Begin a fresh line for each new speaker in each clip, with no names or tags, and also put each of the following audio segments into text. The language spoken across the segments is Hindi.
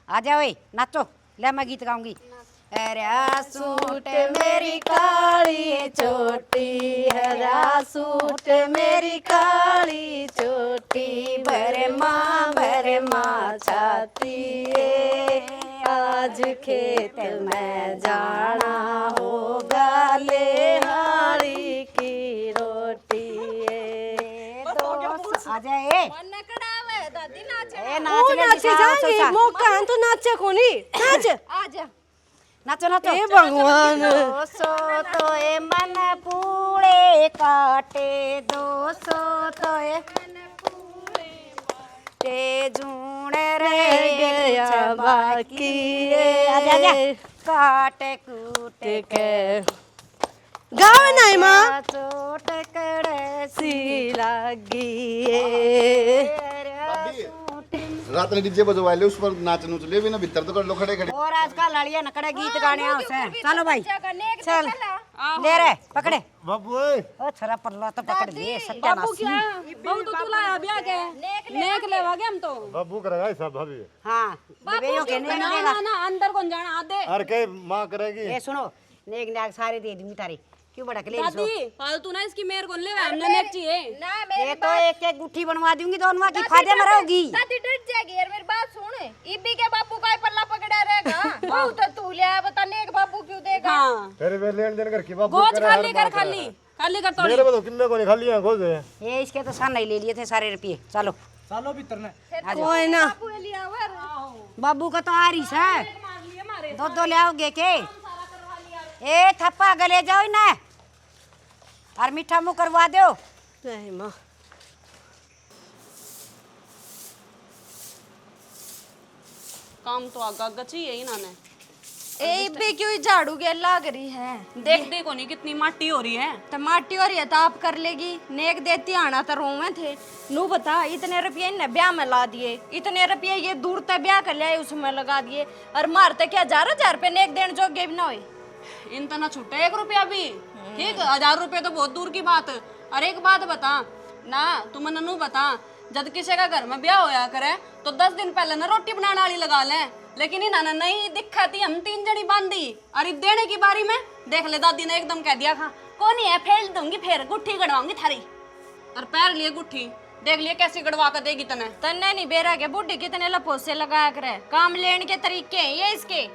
आ जाओ नाचो। ले मैं गीत गाऊंगी। हरा सूट मेरी काली चोटी, हरा सूट मेरी काली चोटी, भरे माँ छाती है, आज खेत में जाना होगा लेहाड़ी की रोटी है। दोस्त आ जाए
मौका है तो नाचे कोनी नाच
आजा नाचो नाचो।
ए भगवान
दोसो तो ए मन पूरे काटे, दोसो तो ए ते जूने रह गया बाकी आजा आजा काटे कूटे
के गाओ नहीं माँ
चोट कड़े
सी लगी
रात ने डीजे बजवाए ले, उस पर नाच नूच ले भी ना, भीतर तो कर लो खड़े खड़े।
और आजकल लड़िया नकड़े गीत गाने उसे। चलो भाई चल ले रे पकड़े
बाबू
ओ छोरा पल्ला तो पकड़ ले सत्यानाश।
बहु तो तुला अभी आके नेक लेवा के हम तो
बाबू करेगा सब भाभी।
हां बेबेयों के नेक
ना
देगा।
ना ना अंदर कौन जाना आदे
अरे के माँ करेगी।
ए सुनो नेक नाक सारे दे दूंगी तारी, क्यों भड़क ले इसको।
दादी फालतू ना इसकी मेर कौन लेवा, हमने नेक चाहिए
ना
ये
मेरी
तो एक एक गुट्ठी बनवा दूंगी दोनों की फायदे में रहोगी।
दादी डट जाएगी यार, मेरी बात सुन। इब्बी के बापू का ही पल्ला पकड़ा रहेगा। बहु तो तू ले बता, नेक बापू क्यों देगा।
हाँ
तेरे वे लेन देन करके बाबू
गोच
करे
खाली
हर
कर
बात
खाली
करे।
खाली कर तोड़ी
मेरे को तो किन्ने को नहीं खाली है खोज है।
ये इसके तो सन नहीं ले लिए थे सारे रुपये। चलो
चलो भीतर ने
कोई ना
बापू ले लिया वर।
बाबू का तो आ रही है दो दो ले आओगे के। ए थप्पा गले जाओ ना और मीठा मुंह करवा दो।
नहीं माँ
काम तो आगा आगा चाहिए इन्होंने।
ए इब्बी क्यों झाड़ू के लाग रही है।
देख देखो नहीं कितनी माटी हो रही है।
टमाटी और ये तो आप कर लेगी। नेक देती आना तो रोवे थे। नू बता इतने रुपये इन्हें ब्याह में ला दिए, इतने रुपये ये दूर तक ब्याह कर लिया उसमें लगा दिए, और मारते क्या 1000 रुपये नेक देने जोगे भी ना हुए।
इन तना छुट्टा 1 रुपया भी ठीक, 1000 रुपये तो बहुत दूर की बात। और एक बात बता ना, तुम ननू बता, जब किसी का घर में ब्याह होया करे तो 10 दिन पहले ना रोटी बनाने वाली लगा ले, लेकिन इन्होंने नहीं दिखाती, हम 3 जनी बांधी। और देने की बारी में देख ले दादी ने एकदम कह दिया था कौन है फेल दूंगी, फिर गुट्ठी गड़वाऊंगी थारी। और पैर लिए गुट्ठी देख लिए कैसी गड़वा कर देगी तने।
तन्ने नहीं बेरा के बुढ़ी कितने लपोसे लगाया करे, काम लेने के तरीके हैं ये इसके।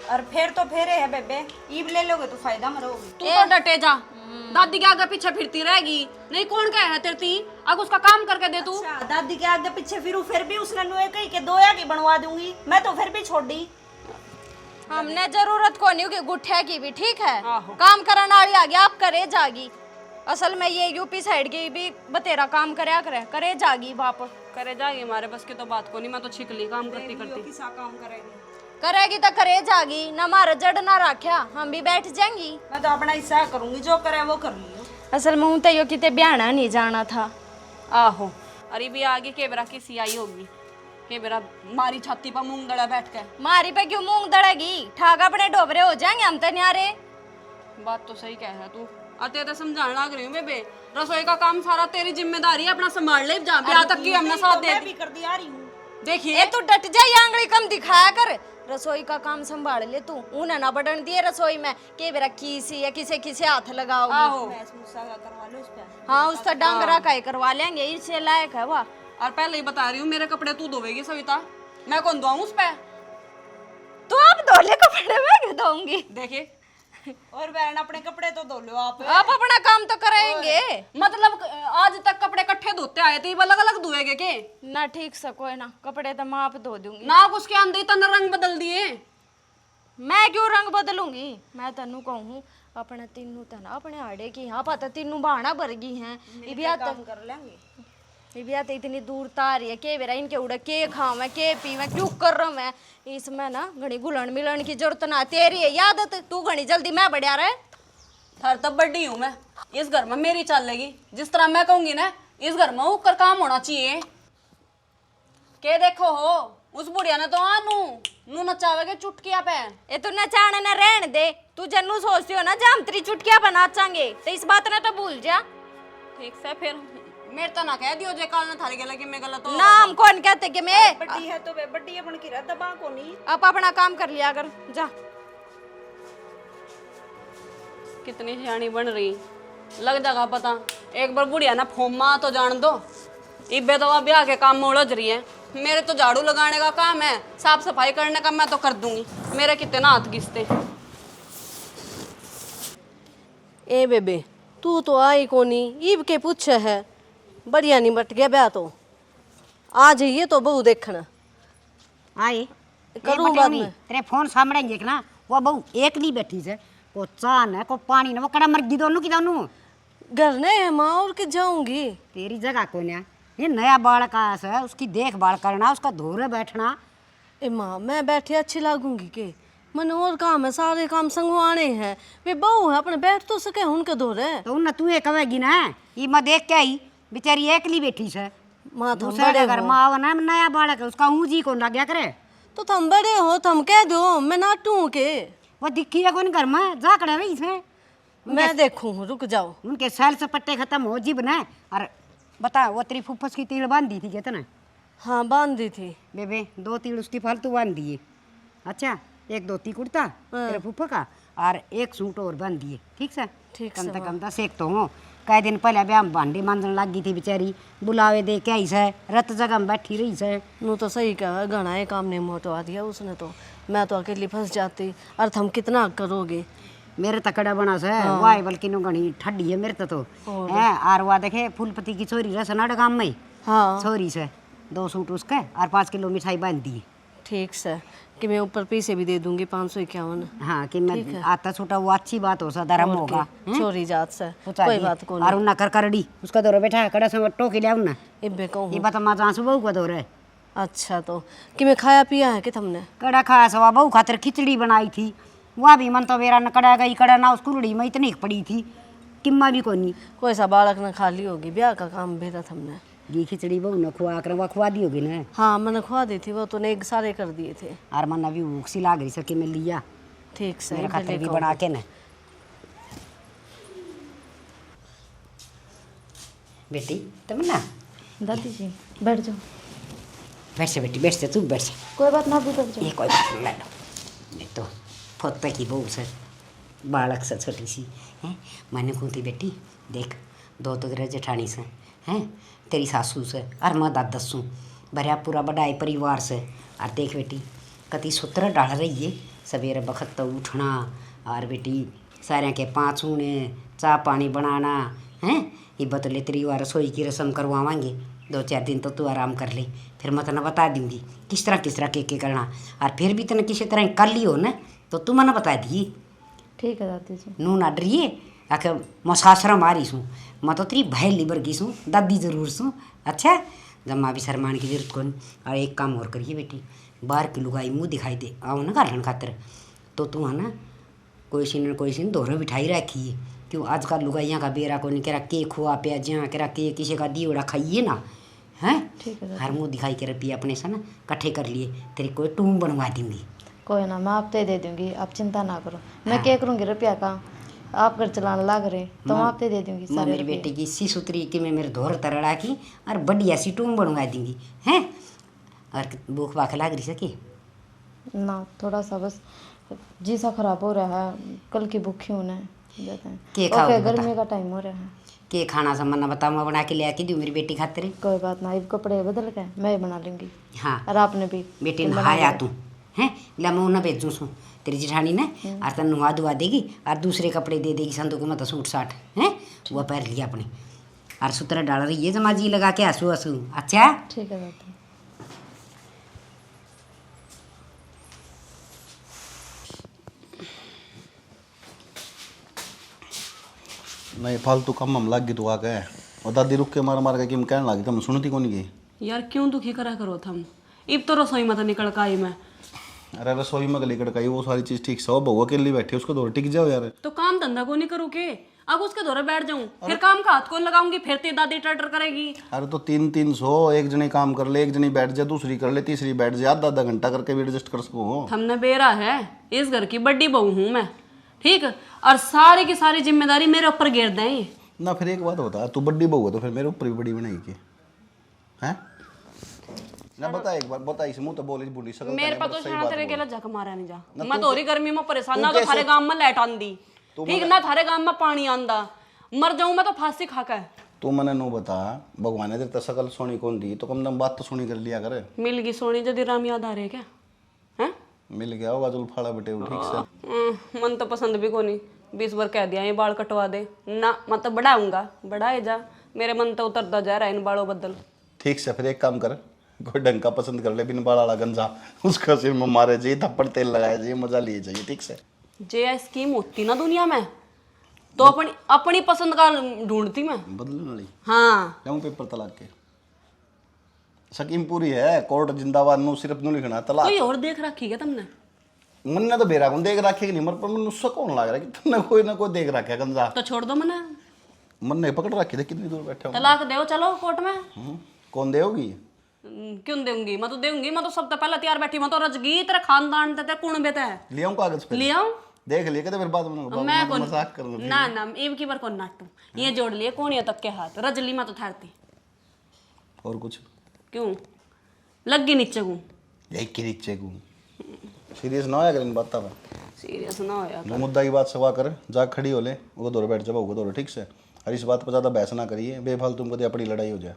और फिर तो फेरे है बेबे, ईब ले लोगे तो फायदा में रहोगे।
तू तो डटे जा, दादी के आगे पीछे फिरती रहेगी। नहीं कौन कहे है तेरी, अब उसका काम करके दे तू।
अच्छा, दादी के आगे पीछे फिरू, फिर भी उसने नुए कही के दोया की बनवा दूंगी, मैं तो फिर भी छोड़ दी।
हमने जरूरत को नहीं कि गुठिया की भी ठीक है, काम कराने वाली आगे आप करे जागी। असल में ये यूपी साइड की भी बतेरा काम करया करे जागी बाप।
करे जाएगी, हमारे बस की तो बात को नहीं, मैं तो छिकली काम करती करती।
किसा काम करेगी,
करेगी तो करे जागी, न मारे जड़ ना रखा हम भी बैठ जाएंगी।
मैं तो अपना हिस्सा करूंगी, जो करे वो कर लियो।
असल में हूं तो यो किते ब्याहना नहीं जाना था।
आहो अरे भी आगे के बेरा किसी आई होगी, के बेरा मारी छाती पर मूंग दड़ा बैठ के।
मारी पे क्यों मूंग दड़ेगी, ठाक अपने डोबरे हो जाएंगे हम तो न्यारे।
बात तो सही कह है तू, अते तो समझाने लग रही हूँ बेबे, रसोई का काम सारा तेरी जिम्मेदारी है, अपना संभाल ले। जहाँ ब्याह तक की हमने साथ दे
भी कर दिया रही हूँ।
देखिए
तू डट जा, आंगली कम दिखाया कर। रसोई का काम संभाल ले तू, उन्हें ना बढ़न दिए रसोई में के बेरा किसी या किसे हाथ लगाओ।
आहो
करवा लो उस पे।
हाँ उसका डांगरा का ही करवा लेंगे, इससे लायक है वह।
और पहले ही बता रही हूँ मेरे कपड़े तू धोवेगी सविता, मैं कौन धोऊं उस पे।
तो आप धोले कपड़े में धोऊंगी।
देखिए
और बहन अपने कपड़े तो धो लो आप
अपना काम तो करेंगे।
मतलब आज तक कपड़े इकट्ठे धोते आए थे, अलग अलग धोएगे के
ना ठीक सको है ना, कपड़े तो मैं आप धो दूंगी
ना। उसके अंदर तन रंग बदल दिए।
मैं क्यों रंग बदलूंगी, मैं तनु कहूँ अपने तीनों तना अपने आड़े की यहाँ पता तीनों बहाना भर गई हैं।
काम कर लेंगे।
तो इतनी दूर तार है के बेरा इनके उड़े के खावे के पीवे क्यों कर रहा मैं। इसमें ना घनी घुलन मिलन की जरूरत ना, तेरी है आदत, तू घनी जल्दी मैं बढ़िया रहे।
हर तब बड़ी हूँ मैं, इस घर में मेरी चलेगी, जिस तरह मैं कहूंगी ना इस घर में ऊपर काम होना चाहिए। के देखो हो उस बुढ़िया ने तो नू नचावेगे चुटकिया पे।
ए तू नचाने न रहने दे, तू जन्नू सोचती हो ना जब हम तेरी चुटकिया पर नाचांगे, तो इस बात ने तो भूल जा।
ठीक से फिर मेरे तो ना कह दियो जे काल ना थारी गला कि मैं गलत हो
नाम कौन कहते कि मैं
बड्डी है तो वे बड्डी है, बन की रह दबा को नहीं।
आप अपना काम कर लिया कर जा।
कितनी सियाणी बन रही, लग जाएगा पता। एक बार बुढ़िया ना फोमा तो जान दो, इब्बे तो ब्याह के काम में उलझ रही है। मेरे तो झाड़ू लगाने का काम है, साफ सफाई करने का मैं तो कर दूंगी, मेरे कितने हाथ घिसते।
ए बेबे तू तो आई कोनी, ईब के पूछ है, बढ़िया नहीं बट गया ब्याह तो। आ जाइए तो बहू देखना।
आई
करूं बाद में।
तेरे फोन सामने देखना, वो बहू एक नहीं बैठी से, को चान है को पानी ना, वो कड़ा मर गई दोनों की दोनों।
घर नहीं है माँ, और के जाऊंगी।
तेरी जगह कौन है? ये नया बालक आया है, उसकी देखभाल करना, उसका धोरे बैठना।
ए माँ मैं बैठी अच्छी लागूंगी के? मन और काम है, सारे काम संगवाने हैं। वे बहू है, अपने बैठ तो सके उनके धोरे।
तो उन तू ये कहेगी ना, ये मैं देख के आई बेचारी एकली बैठी से।
माँ तुम
दूसरे
बड़े
घर
हो,
माँ ना नया बालक है, उसका ऊँजी कौन लग गया करे।
तो तुम बड़े हो, तुम कह दो मैं नाटू के।
वो दिखी है कौन घर में, जा खड़े रही इसमें।
मैं देखूं, रुक जाओ।
उनके सैल से पट्टे खत्म हो जीब ना। और बता वो तेरी फुफ्फस की तीड़ बांधी थी कितना?
हाँ बांधी थी
बेबे 2 तीड़ उसकी फालतू बांध दिए। अच्छा 1 धोती कुर्ता तेरे फुफ्फा का और 1 सूट और बांध दिए। ठीक से?
ठीक
कम
से
से कम 10 एक तो हो। कई दिन पहले ब्याह में भांडे मांजन लग गई थी बेचारी, बुलावे दे के आई से, रत जगह में बैठी रही से।
नू तो सही कहा, घना ये काम नहीं मोटवा दिया उसने तो। मैं तो अकेली फंस जाती। और तुम कितना करोगे?
मेरे तकड़ा बना से वाई बल्कि नो घनी ठंडी है मेरे तो है। और वह देखे फूलपति की छोरी रसनाड़ गांव में
हाँ
छोरी से 2 सूट उसके और 5 किलो मिठाई बांध दी।
ठीक से कि मैं ऊपर पैसे भी दे दूंगी 551।
हाँ कि मैं आता छोटा वो अच्छी बात हो सा धर्म होगा।
छोरी जात से
पूछा
कोई
दी।
बात को
और उन्ना कर करड़ी उसका दौरे बैठा है कड़ा से टोकी ले उन्ना
इब्बे कहूँ।
ये बता माँ जहाँ से बहू का दौरे
अच्छा तो कि मैं खाया पिया है कि तुमने?
कड़ा खाया सवा बहू खातिर खिचड़ी बनाई थी। वह भी मन तो मेरा न कड़ा गई कड़ा ना उस कुरड़ी में इतनी पड़ी थी किम्मा भी कोनी।
कोई सा बालक न खा ली होगी, ब्याह का काम भेजा तुमने।
घी खिचड़ी बहू ने खुआ कर वह खुआ दी होगी ना।
हाँ मैंने खुआ दी थी, वो तो ने सारे कर दिए थे।
और मन अभी भूख सी लाग रही सके मैं लिया
ठीक से
मेरे
इब्बे
खातिर भी
लेकर
बना के न। बेटी तुम ना
दादी जी बैठ जाओ।
बैठ से बेटी, बैठ से तू बैठ से।
कोई बात ना भी बैठ जाओ।
ये कोई बात नहीं, लो नहीं तो फोते की बहू से बालक से छोटी सी हैं। मैंने कहती बेटी देख 2 तो तेरे जेठानी से हैं, तेरी सासू से और मैं दादस हूँ, भरिया पूरा बड़ाई परिवार से। और देख बेटी कति सूत्र डाल रही है, सवेरे बखत तो उठना और बेटी सारे के 5 ऊने चाय पानी बनाना हैं। ये बतले तेरी वार रसोई की रस्म करवाएंगे, 2-4 दिन तो तू आराम कर ले, फिर मैं तेना बता दूंगी किस तरह के करना। और फिर भी तेने किसी तरह कर लियो ना तो तू मैंने बता दी।
ठीक है दादी जी।
नू ना डरिए आखे मैं सासरा मारी सूँ, मैं तो तेरी भाई लिबर की सूँ, दादी जरूर सूँ। अच्छा जम्मा भी शरमान की जरूरत कौन। और एक काम और करिए बेटी, बाहर की लुगाई मुँह दिखाई दे आओ ना गालन खातर तो तू है ना कोई सीन दोहरे बिठाई रखी है। क्यों आजकल लुगाइयाँ का बेरा को नहीं करा के खुआ पिया जहाँ करा के किसी का दियोड़ा खाइए ना हैं।
ठीक है
हर मुँह दिखाई के रुपये अपने से ना इकट्ठे कर लिए, तेरी कोई टूम बनवा दूंगी।
कोई ना, मैं आप दे दूंगी, आप चिंता ना करो। मैं क्या करूँगी रुपया का, आप घर चलाने लग रहे तो मैं आप दे दूंगी
मैं
सारे
मेरी
रुपये।
बेटी की सी सुथरी कि मैं मेरे धोर तरड़ा की और बढ़िया सी टूम बनवा दूंगी हैं। और भूख भाख लाग रही सके
ना, थोड़ा सा बस जी सा खराब हो रहा है, कल की भूखी होने देते हैं।
के खाओगे
ओके,
बता?
गर्मी का टाइम हो रहा है।
के खाना सामान बता मैं बना के ले आके दूँ मेरी बेटी खातिर।
कोई बात ना, अब कपड़े बदल के मैं बना लूँगी।
हाँ
और आपने भी
बेटी
बना
नहाया
लेना।
तू हैं, ला मैं उन्हें भेजूँ सू तेरी जेठानी ने और तन नुहा धुआ देगी और दूसरे कपड़े दे देगी संदूक में तो सूट साट हैं वह पहन लिया अपने। और सूत्र डाल रही है जमा जी लगा के हंसू हंसू। अच्छा
ठीक है दादी।
नहीं फालतू कम हम लग गई तो आ गए और दादी रुक के मार मार के कि कहने लगी तुम सुनती कौन गई।
यार क्यों दुखी करा करो थम, इब तो रसोई में तो निकल का आई मैं।
अरे रसोई में गली कड़काई वो सारी चीज ठीक से हो, बहू अकेली बैठी उसको दौड़ टिक जाओ यार।
तो काम धंधा को नहीं करूँ के, अब उसके दौरे बैठ जाऊं फिर काम का हाथ कौन लगाऊंगी, फिर ते दादी टटर करेगी।
अरे तो 300 एक जनी काम कर ले, एक जनी बैठ जाए, दूसरी कर ले, तीसरी बैठ जाए, आधा घंटा करके भी एडजस्ट कर सको।
हमने बेरा है, इस घर की बड़ी बहू हूँ मैं, ठीक। और सारी की सारी जिम्मेदारी मेरे ऊपर गिर दें।
ना फिर एक बात होता है, तू बड़ी बहू है तो फिर मेरे ऊपर भी बड़ी बनाई के हैं ना? बता एक बार, बता इस मुंह तो बोली बुढ़ी सकल
मेरे
तने,
पर तो
बस सही
शाना
बात
तेरे
बोल।
गेला जक मारा नहीं जा
ना
मैं
तू
तो औरी गर्मी में परेशान
तू
ना तो
कैसे-
थारे गांव में लाइट आंदी ठीक ना थारे गांव में पानी आंदा मर जाऊं मैं तो फांसी खा के।
तू मने नो बता, भगवान ने तेरे सकल सोनी कौन दी, तो कम दम बात तो सुनी कर लिया करे।
मिल गई सोनी जदी राम याद आ रहे क्या हैं?
मिल गया होगा जुल्फाड़ा बेटे वो, ठीक से।
मन तो पसंद भी कोनी 20 बार कह दिया ये बाल कटवा दे ना मैं तो बढ़ाऊंगा बढ़ाए जा मेरे मन तो उतरता जा रहा है इन बालों बदल।
ठीक से फिर एक काम कर, कोई ढंग का पसंद कर ले, बिन बाल वाला गंजा, उसका सिर में मारे चाहिए, थप्पड़ तेल लगाया चाहिए, मजा लिए चाहिए, ठीक से।
जे स्कीम होती ना दुनिया में तो अपनी अपनी पसंद का ढूंढती मैं।
बदलने वाली
हाँ
जाऊँ पेपर तलाक के, स्कीम पूरी है, कोर्ट जिंदाबाद, नु सिर्फ नु लिखना तलाक।
कोई और देख रखी क्या तुमने?
मन ने तो बेरा कौन देख रखे कि नहीं, मर पर मन उससे कौन लग रहा है कि तुमने कोई ना कोई देख रखा है गंजा।
तो छोड़ दो मना
मन ने पकड़ रखी थे, कितनी दूर बैठे हो।
तलाक दो चलो कोर्ट में।
कौन देगी?
क्यों दूंगी मैं तो दूंगी मैं तो सब तो पहले तैयार बैठी मैं तो रजगी तेरा खानदान ते कुण बेटा है
ले आऊं कागज पे,
ले आऊं
देख लिए कहते फिर बाद में
मैं कौन
मजाक कर लूं।
ना ना एव की बार कौन नाटू ये जोड़ लिए कोनिया तक के हाथ रजली मैं तो थारती
और कुछ
क्यों लग गई नीचे को
यही के नीचे को सीरियस ना होया कर इन बातों पे,
सीरियस ना होया
जो मुद्दा की बात सवा कर, जा खड़ी हो ले, वो दौरे बैठ जाओ, वो दौरे, ठीक से। और इस बात पर ज्यादा बहस ना करिए, बेफालतू तुमको अपनी लड़ाई हो जाए।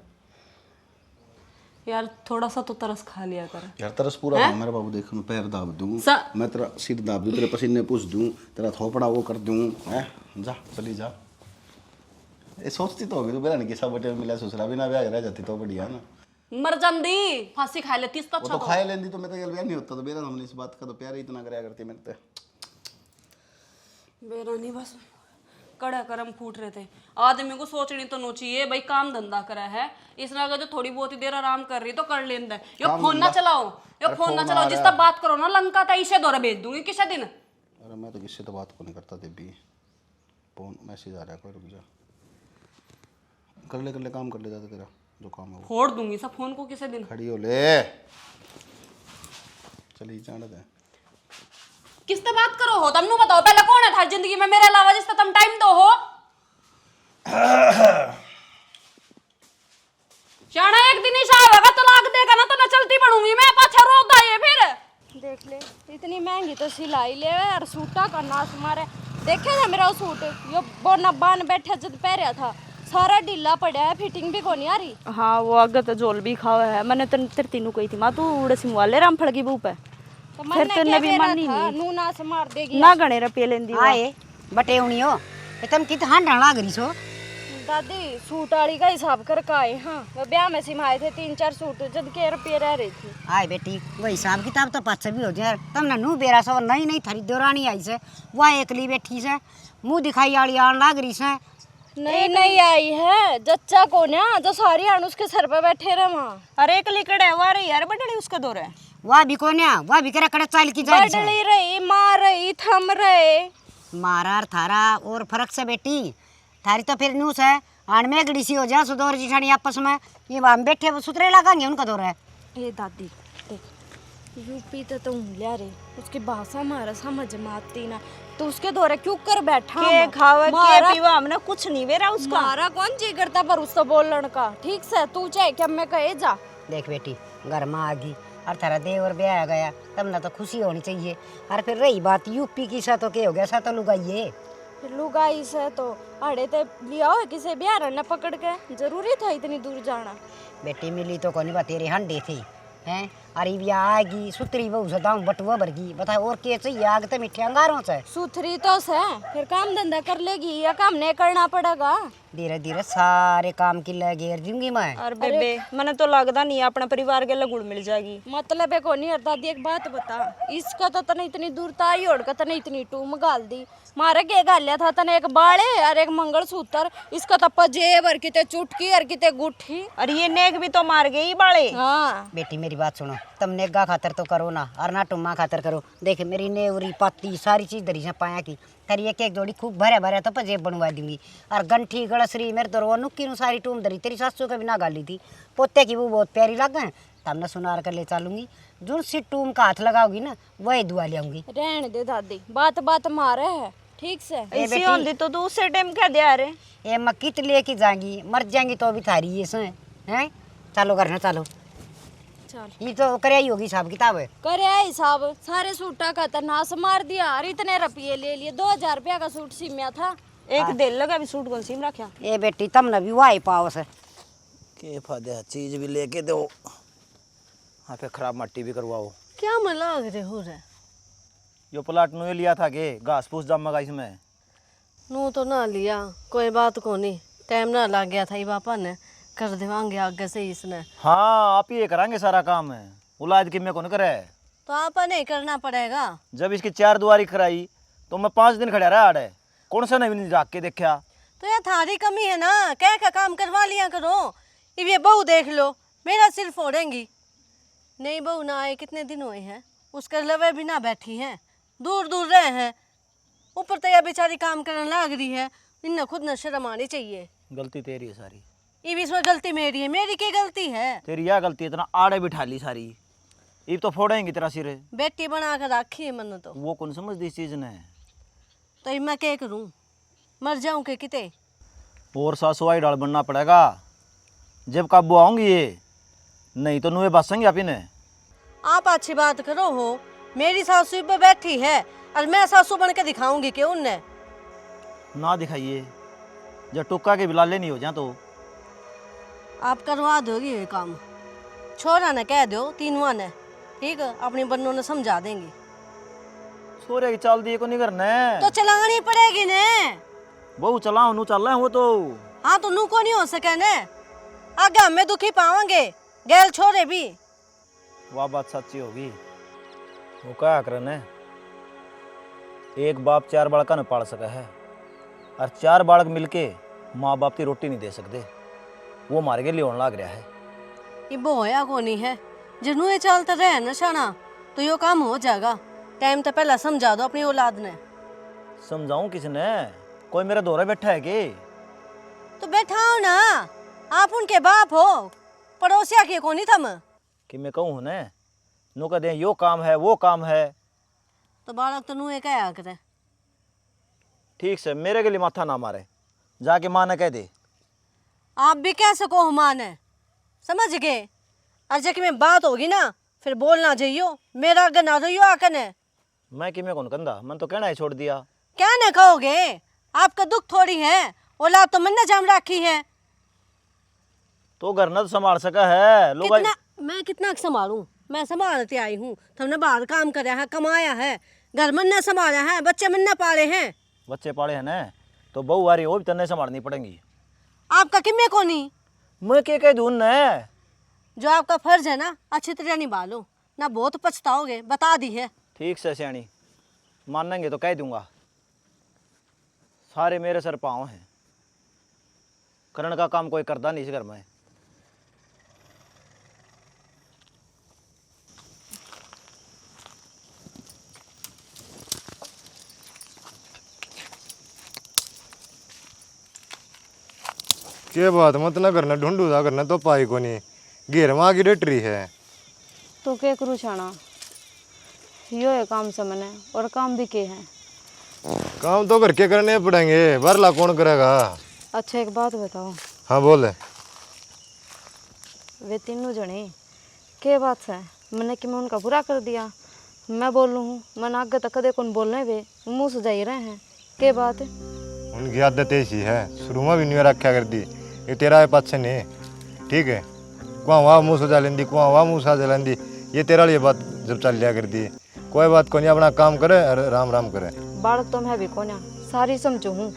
यार थोड़ा सा तो तरस खा लिया कर
यार तरस पूरा हो मेरे बाबू, देख मैं पैर दाब दूं, मैं तेरा सिर दाब दूं, तेरे पसीने पूछ दूं, तेरा थोपड़ा वो कर दूं, हैं? जा चली जा। ये सोचती तो होगी तू, बेरा नहीं किसा बटे मिला ससुरा, बिना ब्याह रह जाती तो बढ़िया ना।
मर जांदी फांसी खा लेती इसका
वो
अच्छा
तो खाए लेंदी तो मैं तो ब्याह नहीं होता, तो बेरा हमने इस बात का तो प्यार ही इतना कराया करती मेरे ते।
बेरा नहीं बस कड़ा करम फूट रहे थे। आदमी को सोचनी तो नो चाहिए भाई काम धंधा करा है इसने अगर जो थोड़ी बहुत ही देर आराम कर रही तो कर लेंदा है। यो फोन ना चलाओ यो फोन ना चलाओ, जिसका बात करो ना लंका था इसे दौरा भेज दूंगी किसी दिन।
अरे मैं तो किससे तो बात को नहीं करता देवी, फोन मैसेज आ रहा है, कोई रुक जा, कर ले काम कर ले जाता तेरा जो काम है वो।
फोड़ दूंगी सब फोन को किसी दिन।
खड़ी हो ले, चली जाने दे।
किससे बात करो हो तुम बताओ पहले कौन है थारी जिंदगी में मेरे अलावा जिससे तुम टाइम दो हो? शाना एक दिन ही शाह तलाक देगा ना तो न चलती बनूंगी मैं, पाछा रोता है फिर।
देख ले इतनी महंगी तो सिलाई ले और सूटा का नाश मारे। देखे था मेरा सूट यो बोना बान बैठा जब पहरा था सारा ढीला पड़ा है, फिटिंग भी कोनी आ रही।
हाँ वो आगे तो झोल भी खावा है। मैंने तो तेरे तीनों कही थी माँ तू उड़े सिमवाले राम फड़गी बू पे
तो
फिर तेने भी मानी नहीं
नू नास मार देगी
ना गणे रुपये लेंदी वो।
आए बटे उनी हो तुम कित हांडा लाग रही सो।
दादी सूट वाली का हिसाब कर का आए। हाँ वो ब्याह में सिमाए थे 3-4 सूट जब के रुपये रह रही थी।
आए बेटी वो हिसाब किताब तो पास भी हो जाए, तुमने नू बेरा सो नहीं नहीं थारी देवरानी आई से वह एकली बैठी से मुंह दिखाई वाली आन लाग रही से।
नहीं नहीं आई है जच्चा को ना जो सारी आन उसके सर पे बैठे रहे वहाँ।
अरे एक लिकड़ है वो रही यार बटड़ी उसका दौर है
वह भी कोन्या वह भी करा कड़ा चाल की जा
बदली रही मार रही थम रहे।
मारा थारा और फर्क से बेटी थारी तो फिर न्यूस है आन में गड़ी सी हो जा सुदौर जिठानी आपस में ये हम बैठे सुतरे लगाएंगे उनका दौर है।
ये दादी देख यूपी तो तुम लिया रे उसकी भाषा हमारा समझ में आती ना तो उसके दौरे क्यों कर बैठा
के खावा के पीवा हमने कुछ नहीं वेरा उसका।
मारा कौन जी करता पर उससे बोलने का। ठीक से तू चाहे कि मैं कहे जा।
देख बेटी घर में आ गई और थारा देवर ब्याह गया तब ना तो खुशी होनी चाहिए। और फिर रही बात यूपी की सा तो क्या हो गया सा तो लुगाइए
फिर लुगाई से तो अड़े ते लिया हो किसे ब्याह न पकड़ के जरूरी था इतनी दूर जाना।
बेटी मिली तो कोनी बा तेरे हंडे थे हैं अरे भी आएगी सुतरी बहू से दाऊं बटुआ भरगी बता और क्या चाहिए आग तो मिठे अंगारों से
सुथरी तो से फिर काम धंधा कर लेगी या काम नहीं करना पड़ेगा।
धीरे धीरे सारे काम की लगे दूंगी मैं।
और बेबे मैंने तो लगता नहीं अपना परिवार के लगुड़ मिल जाएगी।
मतलब है कोनी और दादी एक बात बता इसका तो तने इतनी दूर ताई ओढ़ का तने इतनी टूम गाल दी मारे के गालिया था तने एक बाड़े और एक मंगलसूत्र इसका तो पजेब और किते चुटकी और किते गुठी
और ये नेक भी तो मार गई बाले।
हाँ
बेटी मेरी बात सुनो तुम नेगा खातर तो करो ना और ना टुम्मा खातर करो। देख मेरी नेवरी पत्ती सारी चीज दरी से पाया की तेरी एक एक जोड़ी खूब भरे भरे तो पजेब बनवा दूंगी और गंठी गड़सरी मेरे तो नुक्की नु सारी टूम दरी तेरी सासू का भी ना गाली थी पोते की वो बहुत प्यारी लगे तब ना सुनार कर ले चलूंगी जो सी टूम का हाथ लगाओगी ना वही दुआ ले आऊंगी।
रहने दे दादी बात बात मारे है ठीक से
ए
ऐसी
बेटी।
होती तो तू उसे टाइम क्या दे रहे
ये मक्की तो लेके जाएंगी, मर जाएंगी तो भी थारी ये से हैं। चलो करना चलो,
चल
ये तो करे ही होगी हिसाब किताब है।
करे आई साहब सारे सूटा का तनास मार दिया और इतने रुपये ले लिए 2000 रुपया का सूट सिमिया था एक दिल लगा भी सूट को सिम रखा
ए बेटी तम न भी वाई पाओ से
के फायदा चीज भी लेके दो, हाँ फिर खराब मट्टी भी करवाओ।
क्या मन लाग रहे हो रे?
यो प्लाट नु लिया था के घास फूस जमा का इसमें।
नू तो ना लिया, कोई बात को नहीं, टाइम ना लग गया था ये पापा ने, कर देवांगे आगे से इसने।
हाँ आप ही करांगे सारा काम है, उलाद की मैं कौन करे।
तो आपा नहीं करना पड़ेगा।
जब इसकी 4 दुआरी कराई तो मैं 5 दिन खड़ा रहा आड़े, कौन सा नहीं जाग के देखा।
तो यार थारी कमी है ना, क्या क्या काम करवा लिया करो। ये बहू देख लो, मेरा सिर फोड़ेंगी। नहीं बहू ना आए कितने दिन हुए हैं, उसके लवे भी ना बैठी हैं, दूर दूर रहे हैं, ऊपर तो यह बेचारी काम करने लग रही है, इन्हें खुद न शर्म आनी चाहिए।
गलती तेरी है सारी।
ये भी इसमें गलती मेरी है, मेरी क्या गलती है?
तेरी यह गलती है, इतना आड़े बिठा ली सारी, ये तो फोड़ेंगी तेरा सिर।
बेटी बना कर रखी है मन तो।
वो कौन समझती इस चीज ने।
तो मैं क्या करूं, मर जाऊं के किते।
और सासुआई डाल बनना पड़ेगा जब काबू आऊंगी ये, नहीं तो नुए बसेंगे आप इन्हें।
आप अच्छी बात करो हो, मेरी सासू पे बैठी है और मैं सासू बन के दिखाऊंगी कि उनने।
ना दिखाइए, जब टुक्का के बिलाले नहीं हो जाए तो।
आप करवा दोगी ये काम, छोरा ने कह दो, तीनों ने, ठीक है, अपनी बन्नों ने समझा देंगी।
छोरे की चाल दिए को नहीं करना है।
तो चलानी पड़ेगी ने।
बहु चलाओ नू चल रहे हैं वो तो।
हाँ तो नू को नहीं हो सके ने, आगे हमें दुखी पावांगे, गैल छोरे भी।
वह बात सच्ची होगी। वो क्या करने, एक बाप 4 बालका न पाल सका है, और 4 बालक मिलके माँ बाप की रोटी नहीं दे सकते। वो मारे के लिए होने लग रहा है।
ये बोया को नहीं है, जिन्हों ये चलते रहे न शाना तो यो काम हो जाएगा। टाइम तो पहला समझा दो अपनी औलाद ने।
समझाऊं किसने, कोई मेरा दौरा बैठा है कि।
तो बैठाओ ना, आप उनके बाप हो, पड़ोसिया के को नहीं थम।
कि मैं कहूँ ने, नु कह दे यो काम है वो काम है।
तो बालक तो नू क्या करे।
ठीक से मेरे के लिए माथा ना मारे, जाके माँ ने कह दे।
आप भी कह सको माने, समझ गए। और जब में बात होगी ना फिर बोलना चाहिए, मेरा आगे ना रहियो आकर ने।
मैं कि मैं कौन कंधा, मन तो कहना ही छोड़ दिया।
क्या न कहोगे, आपका दुख थोड़ी है, औलाद तो मन ने जाम रखी है।
तो घर न तो संभाल सका है लोग।
कितना मैं कितना संभालूं, मैं संभालते आई हूँ। तुमने बाहर काम कराया है, कमाया है, घर मन ने संभाला है, बच्चे मन ने पाले हैं।
बच्चे पाले हैं ना, तो बहू आ रही वो भी तन्ने संभालनी पड़ेंगी।
आपका किम्मे को नहीं,
मैं के कह दूं न,
जो आपका फर्ज है ना अच्छी तरह निभालो, ना बहुत पछताओगे, बता दी है।
ठीक से सियाणी, मानेंगे तो कह दूंगा। सारे मेरे सर पाँव हैं, करण का काम कोई करता नहीं इस घर में।
के बात मत ना करना, ढूंढू था करना तो पाई को नहीं, घेर माँ की डटरी है।
तो क्या करूँ छाना, यो है काम से मने, और काम भी के हैं।
काम तो घर के करने पड़ेंगे, भरला कौन करेगा।
अच्छा एक बात बताओ।
हाँ बोले।
वे तीनों जने के बात है, मैंने कि मैं उनका बुरा कर दिया। मैं बोल लूँ हूँ, मैंने आगे तक कदे कौन बोलने वे मुँह से जा ही रहे हैं। के बात है,
उनकी आदत ऐसी है, शुरू में भी नहीं रखा कर दी, ये तेरा है पाछे नहीं, ठीक है। कुआं वहाँ मुँह सजा लेंदी, कुआं वहाँ मुँह सजा लेंदी, ये तेरा लिए बात जब चल लिया कर दी। कोई बात को नहीं, अपना काम करे और राम राम करे।
बालक तो मैं भी कोना सारी समझू हूँ,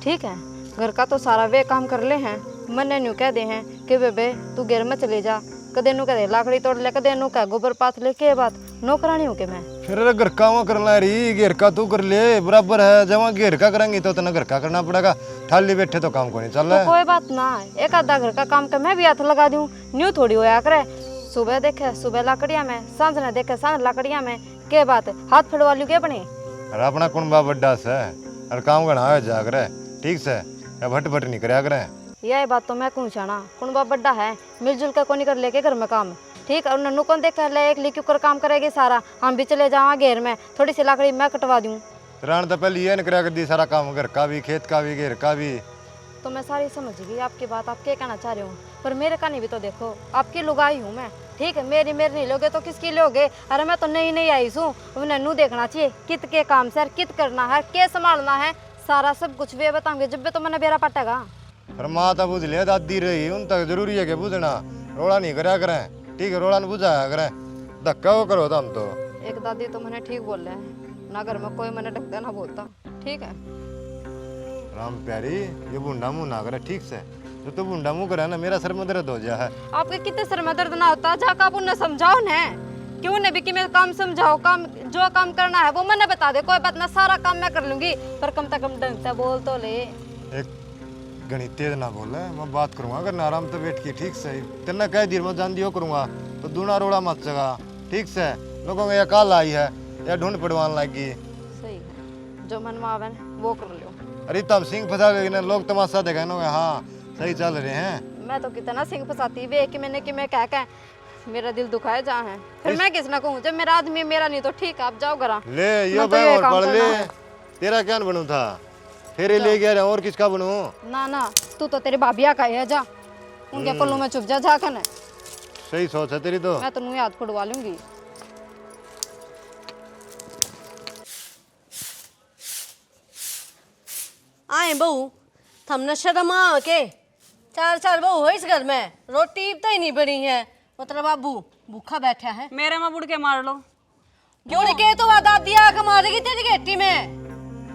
ठीक है। घर का तो सारा वे काम कर ले हैं, मैंने न्यू कह दे हैं कि बेबे तू घर में चले जा, कदे नु कदे लाकड़ी तोड़ ले, कदे नु का गोबर पाथ ले, के बात नौकरानी हूँ के मैं।
फिर अरे घर का वहाँ करना रही, घेर का तू कर ले बराबर है। जब वहाँ घेर का करेंगी तो तना घर का करना पड़ेगा, ठाली बैठे तो काम को नहीं चल रहा है।
कोई बात ना, एक आधा घर का काम का मैं भी हाथ लगा दूँ, न्यू थोड़ी होया करे। सुबह देखे सुबह लाकड़िया में, सांझ ने देखे सांझ लाकड़िया में, के बात हाथ फड़वा लू के अपने।
अरे अपना कुंबा बड्डा से और काम गणा हो जा करे, ठीक से, भट भट नहीं कराया करे।
यह बात तो मैं कहूँ छाना, कुंबा बड्डा है, मिलजुल कर कोनी कर लेके घर में काम, ठीक। और नन्नू कौन देख ले, एक लिक्यू कर काम करेगी सारा, हम भी चले जावा घेर में, थोड़ी सी लाकड़ी मैं कटवा दूँ।
त्राण तो पहले ये करा कर दी सारा काम, घर का भी, खेत का भी, घेर का भी।
तो मैं सारी समझ गई आपकी बात, आप क्या कहना चाह रहे हो, पर मेरे कहानी भी तो देखो, आपकी लुगाई हूँ मैं, ठीक है। मेरी नहीं लोगे तो किसकी लोगे? अरे मैं तो नई आई हूँ, नन्नू देखना चाहिए कित के काम से, कित करना है, क्या संभालना है, सारा सब कुछ वे बताऊंगे जब भी तो मैंने बेरा पटेगा।
पर माँ तो बुझ ले, दादी रही उन तक जरूरी है कि बुझना, रोड़ा नहीं करा करें, ठीक है, रोड़ा नहीं बुझाया करें, धक्का वो करो तो हम तो।
एक दादी तो मैंने ठीक बोल रहे हैं ना, घर में कोई मैंने ढकता ना बोलता, ठीक है।
राम प्यारी, ये बुंडा मुंह ना करे ठीक से, तो बुंडा मुंह करे ना मेरा सर में दर्द हो जाए है।
आपके कितने सर में दर्द ना होता, जाकर आप उन्हें समझाओ ना, क्यों ने भी कि मैं काम समझाओ, काम जो काम करना है वो मैंने बता दे, कोई बात ना, सारा काम मैं कर लूंगी, पर कम से कम ढंग से बोल तो ले।
एक घनी तेज ना बोले, मैं बात करूंगा अगर आराम से बैठ के ठीक से, तेना कह देर में जान दियो करूंगा तो दूना रोड़ा मत जगा, ठीक से। लोगों में यह काल आई है या ढूंढ पड़वान लगी।
सही है, जो मन में आवे वो कर लो।
अरे तम सिंह फंसा गए ना, लोग तमाशा देखे ना, हाँ सही चल रहे हैं।
मैं तो कितना सिंह फंसाती वे कि मैंने कि मैं कह मेरा दिल दुखाए जहाँ है, फिर मैं किस ना कहूँ, जब मेरा आदमी मेरा नहीं तो ठीक है, आप जाओ घर
ले यो भाई और पढ़ ले, तेरा क्या बनू था, फिर ले गया और किसका बनू?
ना तू तो तेरी भाभिया का है, जा उनके पल्लू में चुप जा कर।
सही सोच है तेरी तो।
मैं तो याद पड़वा लूंगी।
आए बहू, थमने शर्म आ के, चार बहू हो इस घर में, रोटी तो ही नहीं बनी है, मतलब बाबू भूखा बैठा है।
मेरे में बुड़ के मार लो।
क्यों नहीं के तो दादी आके मारेगी तेरी गेटी में।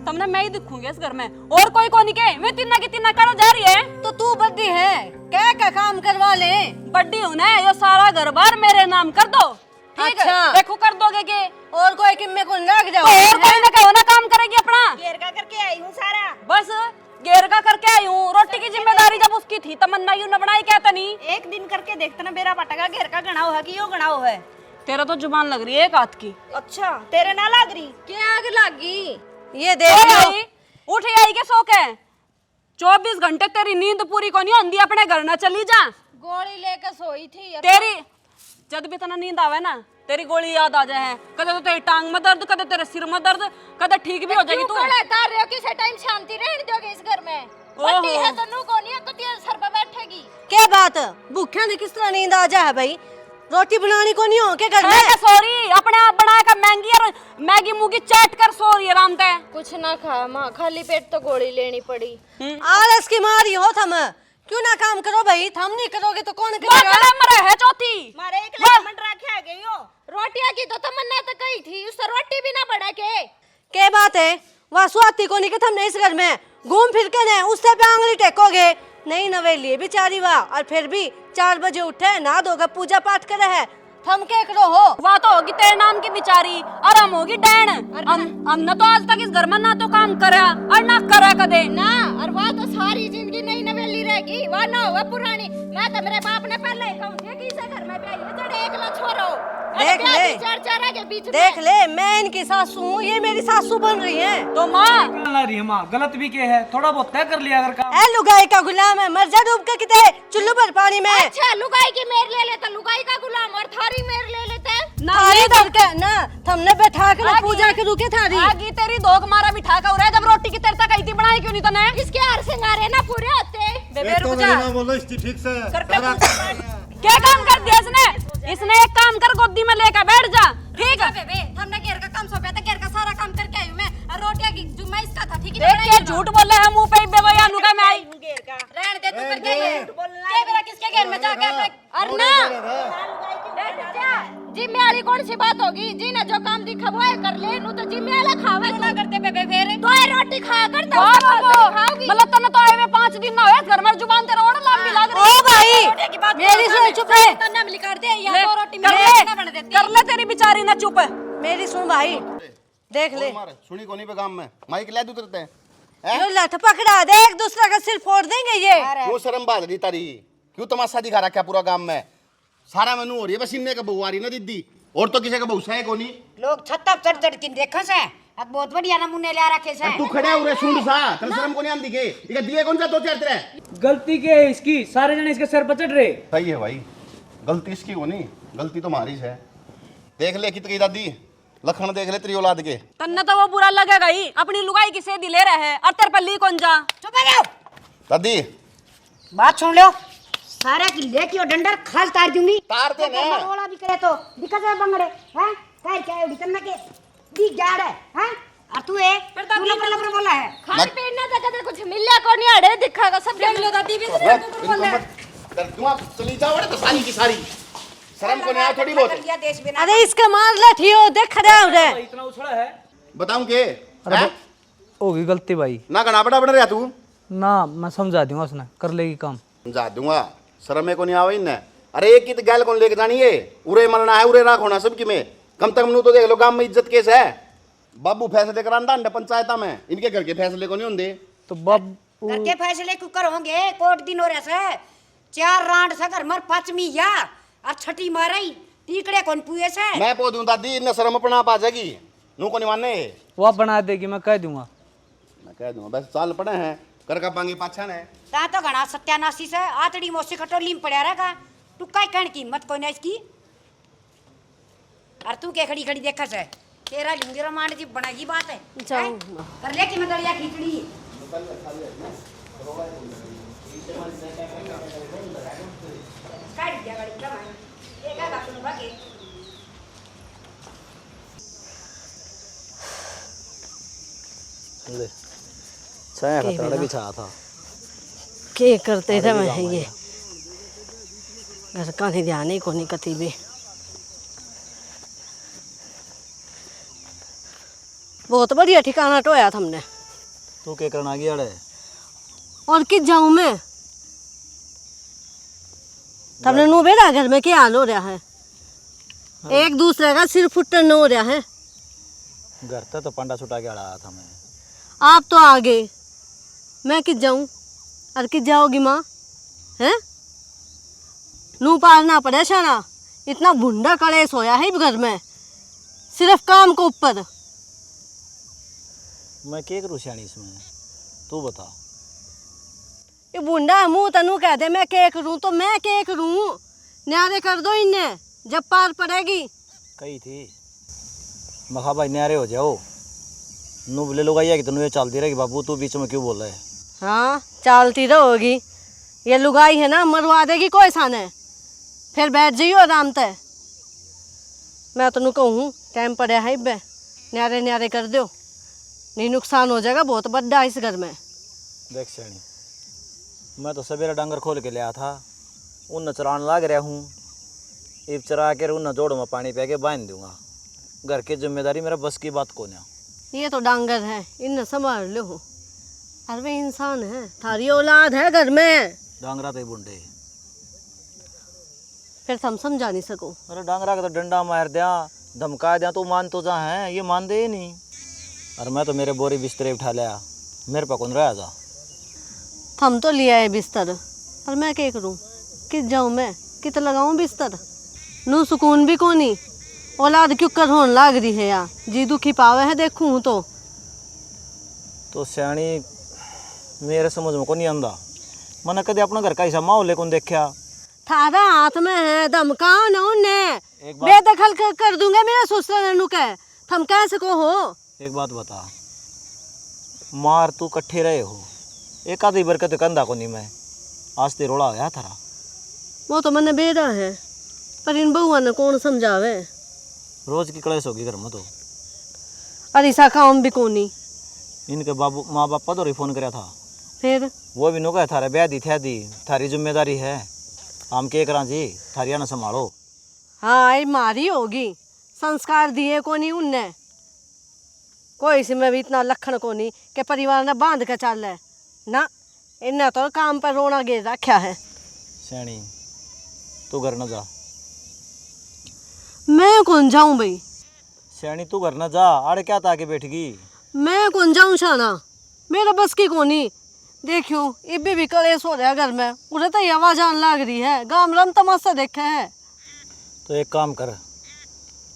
तुमने मैं ही दिखूंगी इस घर में, और कोई को नहीं के, मैं तिन्ना की तिन्ना करा जा रही है।
तो तू बड्डी है, क्या काम करवा ले।
बड्डी हूँ ना, ये सारा घर बार मेरे नाम कर दो, ठीक
अच्छा।
है? देखो कर दोगे के,
और कोई किम्मे को लग जाओ,
और कोई ना कहो ना काम करेगी अपना।
घेर का करके आई हूँ सारा,
बस घेर का करके आई हूँ, रोटी की जिम्मेदारी जब उसकी थी तमन्ना यूं न बनाई, कहता नहीं।
एक दिन करके देखते ना, मेरा पटका घेर का गणाव है कि यो गणाव है।
तेरा तो जुबान लग रही है एक हाथ की।
अच्छा, तेरे ना लग रही?
क्या आग लागी?
ये देख लो,
उठ आई के सो के, 24 घंटे तेरी नींद पूरी को नहीं होंगी, अपने घर ना चली जा।
गोली लेकर सोई थी
तेरी जब भी तना नींद आवे ना, तेरी गोली याद आ जाए, कदे तो तेरी टांग में दर्द, कदे तेरे सिर में दर्द, कदे ठीक भी हो जाएगी तू।
कर रहे हो किसी टाइम शांति रहने दोगे इस घर में? बड्डी है तो नू कोनी है तो तेरे सर पे बैठेगी।
क्या बात, भूखा ने किस तरह नींद आ जाए भाई, रोटी बनानी को नहीं हो के घर में?
सॉरी, अपने आप बना कर महंगी और मैगी मूगी चाट कर सो रही आराम से।
कुछ ना खा माँ, खाली पेट तो गोली लेनी पड़ी।
आलस की मारी हो थम, क्यों ना काम करो भाई, थम नहीं करोगे तो कौन करेगा?
मरे है चौथी
मारे एक लेमन रखे आ गई हो।
रोटियां की तो तमन्ना तो कही थी, उससे रोटी भी ना बढ़ा के।
क्या बात है, वह स्वाति को नहीं के थमने इस घर में घूम फिर के ने उससे पे आंगली टेकोगे? नहीं नवेली बेचारी वाह, और फिर भी 4 बजे उठे, ना धोकर पूजा पाठ करे है, थम के करो हो।
वह तो होगी तेरे नाम की बिचारी, और हम होगी डैन। हमने तो आज तक इस घर में ना तो काम करा और ना करा कदे
ना, और वह तो सारी जिंदगी नई नवेली रहेगी, वह ना हुआ पुरानी। मैं तो मेरे बाप ने पहले ही कहूं कि इसे घर में ब्याही है, जड़े एकला छोरो।
देख ले,
चार के बीच में
देख ले, मैं इनकी सासू हूँ, ये मेरी सासू बन रही है।
तो माँ
रही है माँ, गलत भी क्या है, थोड़ा बहुत तय कर लिया अगर काम।
ए लुगाई का गुलाम है, मर जा डूब के किते चुल्लू पर पानी में।
अच्छा, लुगाई की मेर ले लेता, लुगाई का गुलाम, और थारी मेर ले लेता है।
थारी धर के ना, थमने बैठा के ना पूजा के रुके थारी।
आगी तेरी धोख मारा बिठा कर उड़ा, जब रोटी की तेरे तक आई थी बनाई क्यों नहीं तने?
इसके हार सिंगारे ना पूरे होते।
बेबे रुक जा,
बोलो ठीक से।
क्या काम कर दिया इसने एक काम कर, गोदी में लेकर बैठ जा, ठीक है?
बेबे हमने घेर का काम सौंपा था, घेर का सारा काम करके आई हूं मैं, और रोटियां की जुम्मा इसका था, ठीक है?
देख के झूठ बोल रहा है मुंह पे, बेवया नुका मैं आई।
घेर का
रहने दे तू करके ये
बोलना
के बेरा किसके घेर में जाके और ना जिम्मे वाली कौन सी बात होगी? जी ने जो काम दिखा वो है कर ले, नु तो जिम्मे वाला खावे ना करते बेबे, फिर तो रोटी खाया कर दो खाओगी।
मतलब तने तो आए में 5 दिन ना हुए, घर में जुबान तेरा और लंबी लग रही।
ओ भाई मेरी सुन, चुप रहे,
तन्ना मिल कर दे, या तो रोटी
कर
मेरे ना बन
ले,
देती।
कर ले तेरी बेचारी ना, चुप।
मेरी सुन भाई, देख ले,
सुनी कोनी पे काम में माइक ले दूं तेरे
यो लठ पकड़ा दे, एक दूसरे का सिर फोड़ देंगे ये।
क्यों शर्म बात रही तारी, क्यों तमाशा दिखा रखा पूरा काम में, सारा मेनू हो रही है, बस इनने का बहु आ रही ना दीदी, और तो किसी का बहु है कोनी।
लोग छत्ता चढ़ चढ़ के देखो से, अब बहुत बढ़िया नमूने ले रखे से।
तू खड़ा उरे सुन सा, तेरे शर्म कोनी आंदी के, इका दिए कौन सा दो चार तेरे?
गलती क्या है इसकी, सारे जने इसके सर पर चढ़ रहे।
सही है भाई, गलती इसकी कोनी, गलती तो हमारी है। देख ले कितनी दादी, लखन देख ले तेरी औलाद के।
तन्ने तो वो बुरा लगेगा ही, अपनी लुगाई की सेधी ले रहे हैं और तेरे पर ली कौन जा।
चुप हो जाओ।
दादी
बात सुन लो, सारे की लेके और डंडर खाल तार दूंगी।
तार दे ना।
मरोड़ा भी करे तो दिक्कत है बंगड़े हैं। काय क्या है तन्ना के दी जाड़ है हैं। और तू लबर बोला है।
खाने पीने तक कदे कुछ मिला को नहीं अड़े दिखागा सब देख लो दादी भी बोल रहे
चली जाओ तो सारी की सारी शर्म को नहीं आया थोड़ी बहुत।
अरे इसका मार लाठियो देख रहा है।
इतना उछड़ा है।
बताऊं के
होगी गलती भाई।
ना गना बड़ा बड़ा रहा तू
ना मैं समझा दूंगा, उसने कर लेगी काम।
समझा दूंगा, शर्म को नहीं आवे इन्हें। अरे एक ही तो गैल कौन लेके जानी है, उरे मरना है उरे राख होना सबकी में। कम तक मनु तो देख लो गांव में इज्जत केस है। बाबू फैसले करांदा पंचायत में, इनके घर के फैसले को नहीं होंगे।
तो बाबू
घर के फैसले क्यों करोगे? कोर्ट दिन हो रहा से 4 रांड से घर मर 5वीं या और 6ठी मारई टीकड़े कौन पुए से।
मैं पो दूं दादी, इन्हें शर्म अपना आप आ जाएगी। नू को नहीं मानने
वो बना देगी, मैं कह दूंगा।
मैं कह दूंगा बस साल पड़े हैं कर का पांगी पाछा ने।
ता तो घना सत्यानाशी से आतड़ी मोसी कटोली में पड़ा रहेगा। तू काय कहने की मत कोई ना इसकी। और तू के खड़ी खड़ी देखा से तेरा लिंगेरा मान जी बनाई बात है।
जाऊं
कर ले कि मैं दरिया खींचड़ी काट दिया गाड़ी का मैं एक आगा सुनवा के
ले छाया का तड़ा भी छाया था।
के करते थे मैं ये घर का ध्यान ही को नहीं कती भी। बहुत बढ़िया ठिकाना टोया था हमने।
तू क्या करना गया रे?
और किस जाऊं मैं? तुमने नो बेटा घर में क्या हाल हो रहा है? एक दूसरे का सिर फुटन हो रहा है।
घर तक तो पंडा छुटा के आया था मैं।
आप तो आ गए, मैं किस जाऊं? और किस जाओगी माँ? हैं? नू पालना पड़े शाना, इतना भुंडा कलेश होया है घर में, सिर्फ काम को ऊपर।
मैं क्या करूँ श्याणी इसमें, तू बता।
ये बुंडा मुँह तनु कह दे मैं क्या करूँ तो मैं क्या करूँ। न्यारे कर दो इन्हें जब पार पड़ेगी।
कही थी मखा भाई न्यारे हो जाओ। नू बोले लोग आइया कि तनु ये चलती रहेगी बाबू, तू बीच में क्यों बोल रहा है?
हाँ चलती रहोगी, ये लुगाई है ना मरवा देगी कोई साने। फिर बैठ जाइयो आराम से। मैं तनु कहूँ टाइम पड़े है बे, न्यारे न्यारे कर दो, नहीं नुकसान हो जाएगा बहुत बड़ा इस घर में।
देख श्याणी, मैं तो सवेरे डांगर खोल के लिया था, उन चरान लाग रहा हूँ। इब चरा के उन जोड़ में पानी पी के बांध दूंगा। घर की जिम्मेदारी मेरा बस की बात को ना।
ये तो डांगर है, इन संभाल लो। अरे वे इंसान है, थारी औलाद है घर में।
डांगरा तो बुंडे
फिर हम समझा नहीं सको।
अरे डांगरा का तो डंडा मार दिया, धमका दिया, तो मान तो जा है, ये मान दे ही नहीं। और मैं तो मेरे बोरी बिस्तरे उठा लिया, मेरे पे कौन रहा जा।
हम तो लिया है बिस्तर, पर मैं क्या करूं? किस जाऊं मैं, कित लगाऊं बिस्तर? नू सुकून भी कोनी, औलाद क्यों कर होने लाग रही है यार। जी दुखी पावे है देखूं
तो श्याणी मेरे समझ में को नहीं आंदा। मैंने कभी अपना घर का ऐसा माहौल कौन देखा।
थारा हाथ में है, धमकाओ ना उन्हें,
एक
बेदखल कर दूंगा मेरा ससुर नू कह। थम कैसे को हो?
एक बात बता, मार तू कट्ठे रहे हो, एक आधी बरकत कंधा को नहीं मैं आज ते रोड़ा गया थारा।
वो तो मैंने बेड़ा है, पर इन बहुआ ने कौन समझावे।
रोज की कलेश होगी घर में तो।
अरे सा काम भी कोनी।
इनके बाबू माँ बाप तो ही फोन कराया था,
फिर
वो भी नो कहा थारे ब्याह दी थी दी, थारी जिम्मेदारी है, हम के करा जी, थारिया ना संभालो।
हाँ ये मारी होगी, संस्कार दिए कोनी उनने। कोई सी में भी इतना लखन कोनी के परिवार ने बांध के चल है ना। इन्हें तो काम पर रोना गे रखा है।
श्याणी तू घर न जा।
मैं कौन जाऊं भाई?
श्याणी तू घर न जा, आड़े क्या ताके बैठ गई।
मैं कौन जाऊं शाना, मेरा बस की कोनी। देखियो इबी भी कलेश हो रहा है घर में, उसे तो आवाज आने लग रही है, गांव रम तमाशा देखे है।
तो एक काम कर,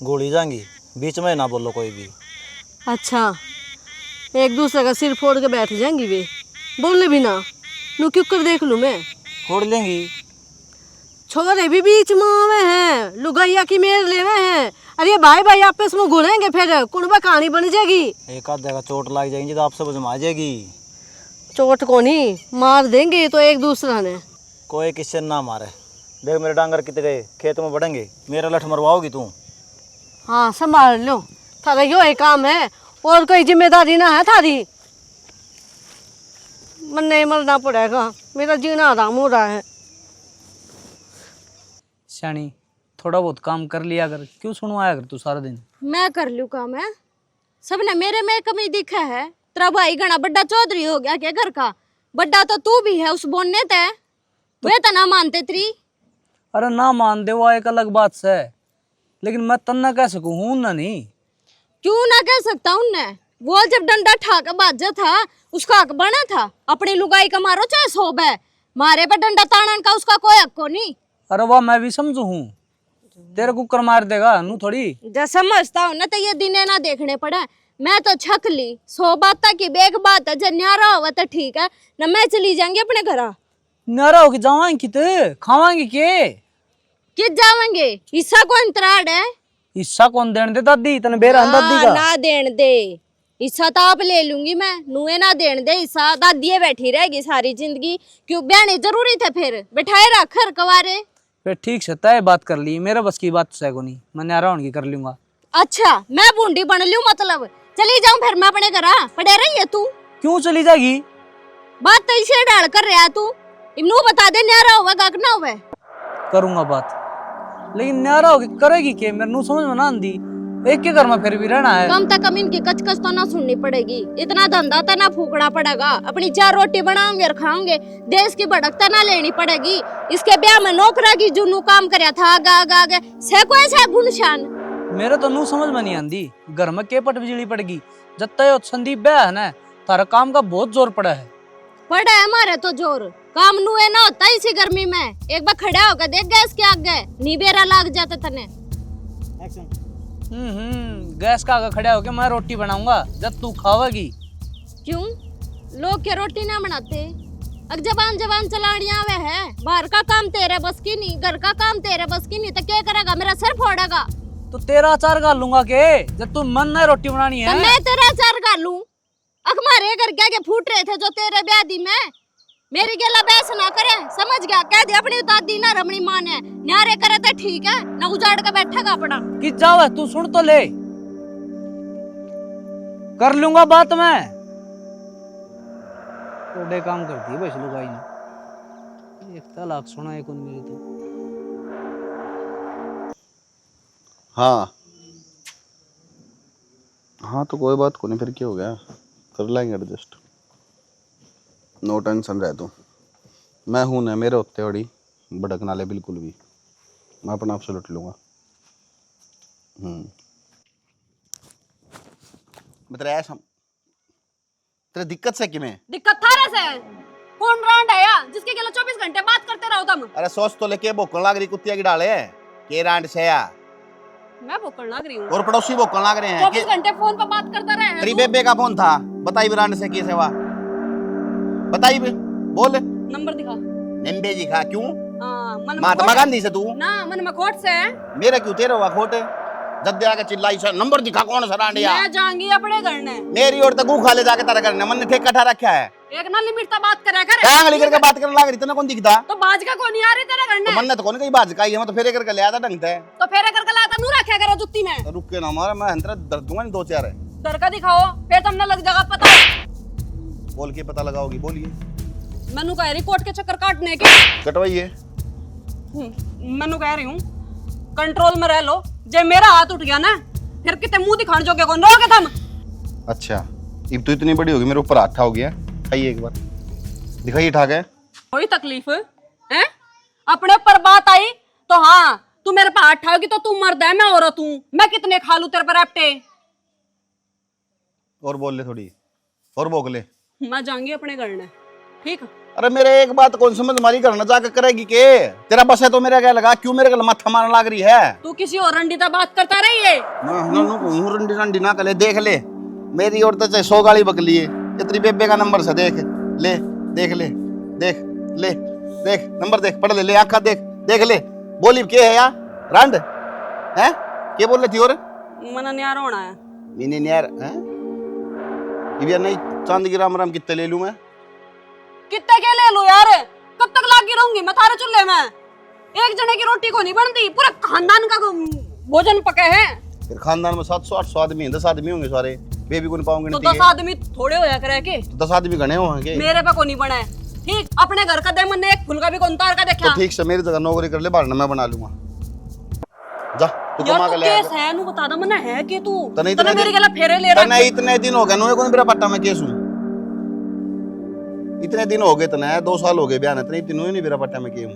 गोली जाएंगी, बीच में ना बोलो कोई भी।
अच्छा, एक दूसरे का सिर फोड़ के बैठ जाएंगी वे, बोलने भी ना। नू क्यों कर देख लूँ मैं?
फोड़ लेंगी।
छोरे भी बीच में आवे हैं, लुगाइया की मेर लेवे हैं, अरे ये भाई भाई आपस में घुलेंगे फिर कुड़बा कहानी बन जाएगी।
एक आध जगह चोट लग जाएगी तो आपसे बजमा जाएगी।
चोट को नहीं मार देंगे तो एक दूसरा ने।
कोई किससे ना मारे। देख मेरे डांगर कितने गए, खेत में बढ़ेंगे, मेरा लठ मरवाओगी तू।
हाँ संभाल लो, थारा यो ही काम है और कोई जिम्मेदारी ना है थारी। मन नहीं मरना पड़ेगा, मेरा जीना आराम हो रहा है।
शानी थोड़ा बहुत काम कर लिया कर, क्यों सुनवाया कर तू सारा दिन।
मैं कर लूँ काम है, सबने मेरे में कमी दिखा है। तेरा भाई घना बड्डा चौधरी हो गया क्या घर का, बड्डा तो तू भी है उस बोलने ते वे तो ना मानते त्री।
अरे ना मान दे वो एक अलग बात से, लेकिन मैं तन्ना कह सकूं हूं ना नहीं।
क्यों ना कह सकता उनने, वो जब डंडा ठाकर बाजा था उसका हक बना था। अपनी लुगाई का मारो चाहे 100 है, मारे पे डंडा ताड़न का उसका कोई हक को नहीं।
अरे वाह मैं भी समझू हूँ, तेरे कुकर मार देगा नू थोड़ी।
जब समझता हूँ ना तो ये दिने ना देखने पड़े। मैं तो छक ली 100 बात की बेग बात है, जब न्यारा हुआ तो ठीक है ना, मैं चली जाऊंगी अपने घर।
नारा होके जावांगे किते खावांगे के
कित जावेंगे, हिस्सा को अंतराड़ है।
हिस्सा कौन देने दे दादी, तने बेरा दादी का
ना देन दे हिस्सा तो आप ले लूंगी मैं, नुए ना देन दे हिस्सा। दादी बैठी रहेगी सारी जिंदगी, क्यों ब्याने जरूरी थे फिर बैठाए रख खर कवारे।
फिर ठीक से तय बात कर ली, मेरे बस की बात से को नहीं, मैं नारा होने की कर लूंगा।
अच्छा मैं बूंदी बन लूं मतलब, चली जाऊं फिर मैं अपने घर। पड़े रही है तू,
क्यों चली जाएगी।
बात तो इसे डाल कर रहा तू, इमनू बता दे न्यारा होगा गक ना होवे।
करूंगा बात, लेकिन न्यारा होके करेगी के, मेरे नू समझ में ना आंदी। एक के घर में फिर भी रहना है,
कम से कम इनकी कचकच तो ना सुननी पड़ेगी। इतना धंधा तो ना फूकना पड़ेगा, अपनी 4 रोटी बनाओगे और खाओगे। देश की भड़क तो ना लेनी पड़ेगी। इसके ब्याह में नौकरा की जुनू काम करया था आगा आगा आगे से कोई ऐसा गुणशान।
मेरे तो नू समझ में नहीं आंदी, घर में के पट बिजली पड़ेगी। जब तक संदीप ब्याह है ना, तारा काम का बहुत जोर पड़ा है।
पड़ा है हमारे तो जोर, काम नु है ना होता इसी गर्मी में। एक बार खड़ा होकर देख गैस के आगे नीबेरा लाग जाते तने।
गैस का आगे खड़ा होके मैं रोटी बनाऊंगा जब तू खावेगी।
क्यों लोग के रोटी ना बनाते, अब जबान जबान चलानिया वे है। बाहर का काम तेरे बस की नहीं, घर का काम तेरे बस की नहीं, तो क्या करेगा, मेरा सर फोड़ेगा।
तो तेरा अचार गाल लूंगा के, जब तू मन ना रोटी बनानी है
तो मैं तेरा अचार गाल लूं। अखमारे घर क्या फूट रहे थे जो तेरे ब्याह दी में, मेरी गेला बहस ना करे, समझ गया। कह दे अपनी दादी ना रमणी मां ने न्यारे करे तो ठीक है, ना उजाड़ के बैठेगा अपना।
कि जावे तू सुन तो ले, कर लूंगा बात मैं। थोड़े काम करती है बस लुगाई ने, एक तलाक सुना एक मेरी तो।
हाँ तो कोई बात को नहीं, फिर क्या हो गया, कर लेंगे एडजस्ट। नो टेंशन रह तू, मैं हूं ना, मेरे होते बड़ी भड़क ना ले बिल्कुल भी, मैं अपना आप से लुट लूंगा। मतलब ऐसा तेरे दिक्कत से किमें
दिक्कत थारे से है। कौन रांड है या जिसके के 24 घंटे बात करते रहो तुम।
अरे सोच तो लेके भोकन लाग रही कुत्तिया की डाले है के रांड से या
मैं भोकन लग रही हूँ
और पड़ोसी भोकन लाग रहे हैं।
24 घंटे फोन पर बात करता रहे हैं।
तेरी बेबे का फोन था, बताई ब्रांड से की सेवा, बताई बे बोल।
नंबर दिखा।
नंबे जी खा क्यों,
मन
महात्मा गांधी से तू
ना मन में खोट से है।
मेरा क्यों तेरा हुआ खोट, जद्दे आके चिल्लाई सा नंबर दिखा कौन सा रांडिया।
मैं जाऊंगी अपने घर ने,
मेरी और तक खा ले जाके तारा करने मन ने ठेका ठा रखा है।
एक ना लिमिट ता बात करा कर।
क्या अंगली करके बात करने लाग रही, तना कौन दिखता
तो बाज का कौन नहीं आ रही तेरे घर ने।
तो मन ने तो कौन कहीं बाज का ही, मैं तो फेरे करके ले आता ढंग से।
तो फेरे करके लाता नू रखा करो जुत्ती में।
तो रुक के ना मारा, मैं अंतरा दर्द दूंगा नहीं 2-4 है।
डर का दिखाओ फिर तुमने लग जाएगा पता।
बोल के पता लगाओगी, बोलिए।
मनु कह रही कोर्ट के चक्कर काटने के।
कटवाइए।
मनु कह रही हूँ कंट्रोल में रह लो, जब मेरा हाथ उठ गया ना फिर कितने मुंह दिखाने जोगे कौन रहोगे तुम।
अच्छा अब तो इतनी बड़ी होगी, मेरे ऊपर हाथ हो गया, आइए एक बार दिखाइए ठाक है।
कोई तकलीफ है अपने ऊपर बात आई तो हाँ तू मेरे पे हाथ उठाओगी तो तू मर्द है मैं औरत हूँ, मैं कितने खा लूं तेरे पर एप्टे।
और बोल ले थोड़ी और भोग ले,
मैं जाऊंगी अपने घर ने, ठीक।
अरे मेरे एक बात कौन समझ मारी करना जाकर करेगी के, तेरा बस है तो मेरा क्या लगा, क्यों मेरे को माथा मारने लग रही है।
तू किसी और रंडी से बात करता रही है।
रंडी रंडी ना करे, देख ले मेरी और तो चाहे 100 गाली बकली है, इतनी बेबे का नंबर से देख ले, देख ले, देख ले, देख नंबर देख, पढ़ ले, ले आँखा देख, देख ले, बोली के है यार रंड है क्या बोल रही थी? और
मना न्यार होना है।
मैंने यार हैं ये भी नहीं चांद की राम राम कितने ले लूं मैं?
कितने के ले लो यार, कब तक लागी रहूंगी मैं थारे चूल्हे में? एक जने की रोटी को नहीं बनती, पूरा खानदान का भोजन पके है।
फिर खानदान में 700-800 आदमी हैं, 10 आदमी होंगे सारे, बेबी को नहीं पाऊंगे।
तो 10 आदमी थोड़े होया करे के?
तो 10 आदमी गणे होंगे।
मेरे पे को नहीं बना है। ठीक, अपने घर का दे, मैंने एक फुल का भी कौन तार का देखा।
तो ठीक से मेरी जगह नौकरी कर ले, बारना मैं बना लूंगा। जा तू
यार
कमा
तू
के ले
केस है, नु बता दो मना है कि तू
तने
तने मेरे गला फेरे ले रहा
तने इतने दिन हो गए नु कोन मेरा पट्टा में केस हूं। इतने दिन हो गए तने 2 साल हो गए ब्याह ने, तने इतने ही नहीं मेरा पट्टा में के हूं।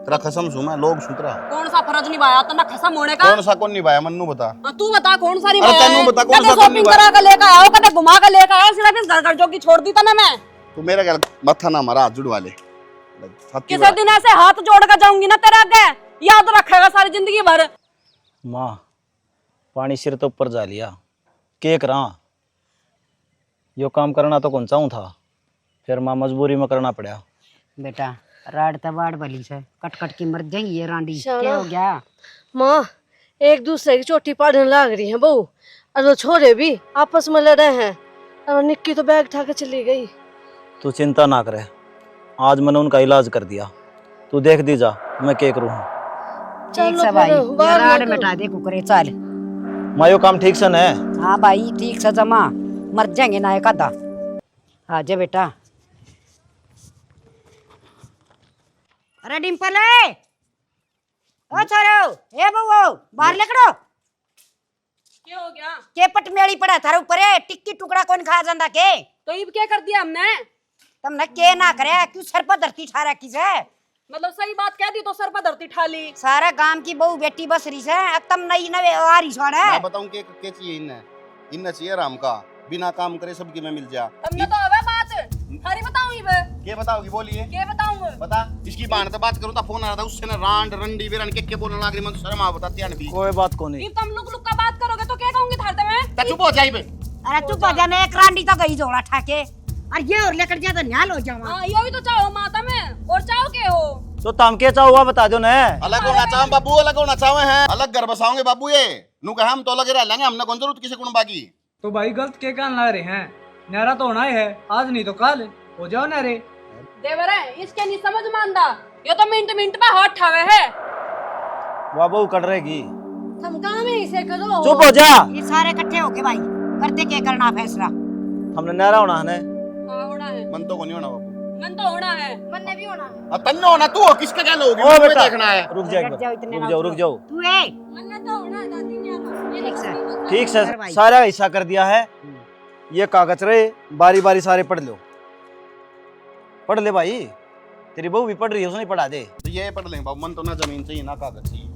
तेरा कसम सु मैं लोग सुतरा।
कौन सा फर्ज निभाया तना खसम होने का?
कौन सा कौन निभाया मन्नू बता।
तू बता कौन सा
अरे
निभाया?
तन्नू बता कौन सा कौन
शॉपिंग
निभाया?
करा के लेकर आओ, कदे घुमा के लेकर आओ, सिर्फ इस घर घर जोगी छोड़ दी तना मैं।
तू मेरा गल मत्था ना मारा, हाथ जुड़वा ले।
किसी दिन ऐसे हाथ जोड़ कर जाऊंगी ना तेरे आगे, याद रखेगा सारी जिंदगी भर।
माँ पानी सिर तो ऊपर जा लिया, के करा यो काम करना तो कौन चाहूँ था, फिर माँ मजबूरी में करना पड़ा।
बेटा राड तबाड़ बली से कट कट की मर जाएंगी ये रांडी। क्या हो गया?
माँ एक दूसरे की चोटी पाड़ने लग रही है बहू, और वो छोरे भी आपस में लड़े हैं, और निक्की तो बैग उठा के चली गई।
तू चिंता ना करे, आज मैंने उनका इलाज कर दिया, तू देख दी जा मैं क्या करूँ।
ठीक से भाई, ये राड मिटा दे कुकरे चल।
माँ यो काम ठीक से न है?
हाँ भाई ठीक से जमा, मर जाएंगे ना एक आधा। आजा बेटा। अरे डिम्पल है, ओ छोरो, ए बहू बाहर निकलो।
क्या हो गया?
के पटमेली पड़ा थारे ऊपर है, टिक्की टुकड़ा कौन खा जांदा के?
तो इब क्या कर दिया हमने?
तुमने के ना करे, क्यों सर पर धरती ठा रखी से?
मतलब सही बात कह दी तो सर पर धरती ठा ली।
सारा गांव की बहू बेटी बस रही से, अब तुम नई नवे आ रही छोड़ है।
मैं बताऊं के चाहिए इन्हें चाहिए राम का, बिना काम करे सबकी में मिल जा।
तुमने तो हवे बात थारी बताऊं इब?
के बताओगी? बोलिए
के बताऊं?
बता। इसकी बात तो बात करूं तो फोन आ रहा था उससे ना, रांड रंडी बेरन के बोलने लग रही, मैं तो शर्म आ बताती है भी।
कोई बात को नहीं।
इब तुम लुक लुक का बात करोगे तो क्या कहूंगी थारते में?
ता चुप हो जाई बे।
अरे चुप हो जाने, एक रांडी तो गई जोड़ा ठाके, और ये और लेकर जा तो न्याल हो जावा।
हां यो भी तो चाहो माता में, और चाहो के हो?
तो तम के चाहो हुआ बता दो न।
अलग होना चाहे बाबू, अलग होना चाहे हैं, अलग घर बसाओगे बाबू। ये नु कहा हम तो अलग रह लेंगे, हमने कौन जरूरत किसी को बाकी।
तो भाई गलत के कान ला रहे हैं, नारा तो होना ही है, आज नहीं तो कल हो जाओ नारे।
देवर है इसके नहीं समझ मानदा, ये तो मिनट मिनट पे हाथ ठावे है।
वाह बहू कर रहेगी,
तुम काम ही से करो।
चुप हो जा।
ये सारे इकट्ठे होके भाई करते के करना फैसला।
हमने नारा होना है।
हां होना है।
मन तो को नहीं होना बाबू,
मन तो होना है।
मन ने भी होना है।
अब तन्नो होना तू हो, किसका क्या लोगे?
ओ
मुझे
बेटा
देखना है।
रुक जा एक
हट जाओ,
बार,
इतने
रुक
ना
जाओ
उतरो।
रुक जाओ।
तू है
मन ने तो होना है दादी ने आना।
ठीक से
ठीक से
कर भाई।
सारा हिस्सा कर दिया है, ये कागज रहे बारी बारी सारे पढ़ लो। पढ़ ले भाई, तेरी बहू भी पढ़ रही है, उसने पढ़ा दे।
तो ये पढ़ लेंगे बाबू, मन तो ना जमीन चाहिए ना कागज चाहिए।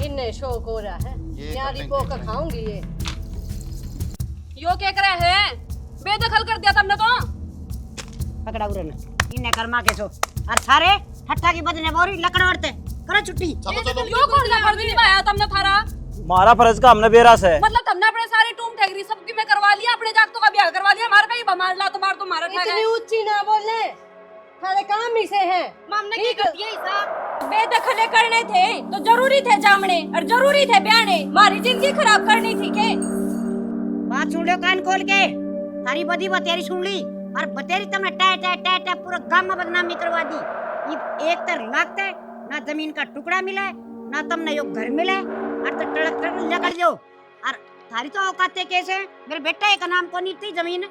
इन्हें शौक हो रहा है,
ये
न्यारी
कर
को
लेंगे।
का खाऊंगी ये।
यो क्या करे है? बेदखल कर दिया तुमने तो।
पकड़ा उरन इन्हें कर्मा के सो, और सारे ठट्ठा की बदने बोरी लकड़ वरते करो छुट्टी।
चलो चलो
यो कौन सा फर्ज निभाया तुमने थारा?
हमारा फर्ज का हमने बेरास है।
मतलब तुमने अपने सारी टूम ठेगरी सबकी में करवा लिया, अपने जागतों का ब्याह करवा लिया, हमारा कहीं बमार ला तुम्हारा तुम्हारा ठग
इतनी
है।
ऊंची ना बोले, थारे काम ही से हैं।
हमने क्या कर दिया हिसाब? बेदखले करने थे तो जरूरी थे जामने, और जरूरी थे ब्याने, हमारी जिंदगी खराब करनी थी के?
बात सुन लो कान खोल के, तारी बदी बतेरी सुन ली, और बतेरी तुमने टे टे टे टे पूरा गांव में बदनामी करवा दी। ये एक तर लागते ना जमीन का टुकड़ा मिले, ना तुमने यो घर मिले, और तो टड़क टड़क लेकर जाओ। और थारी तो औकाते कैसे? मेरे बेटा का नाम को नहीं थी जमीन,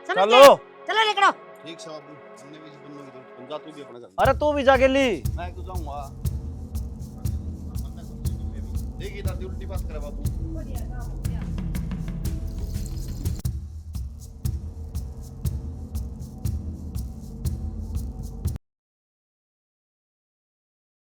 समझ
चलो
गए? चलो निकलो।
ठीक से बाबू, हमने भी बनने की जरूरत, जा तू भी अपना कर।
अरे तू भी जाके ली।
मैं तो जाऊंगा। देखिए दादी उल्टी बात करे बाबू।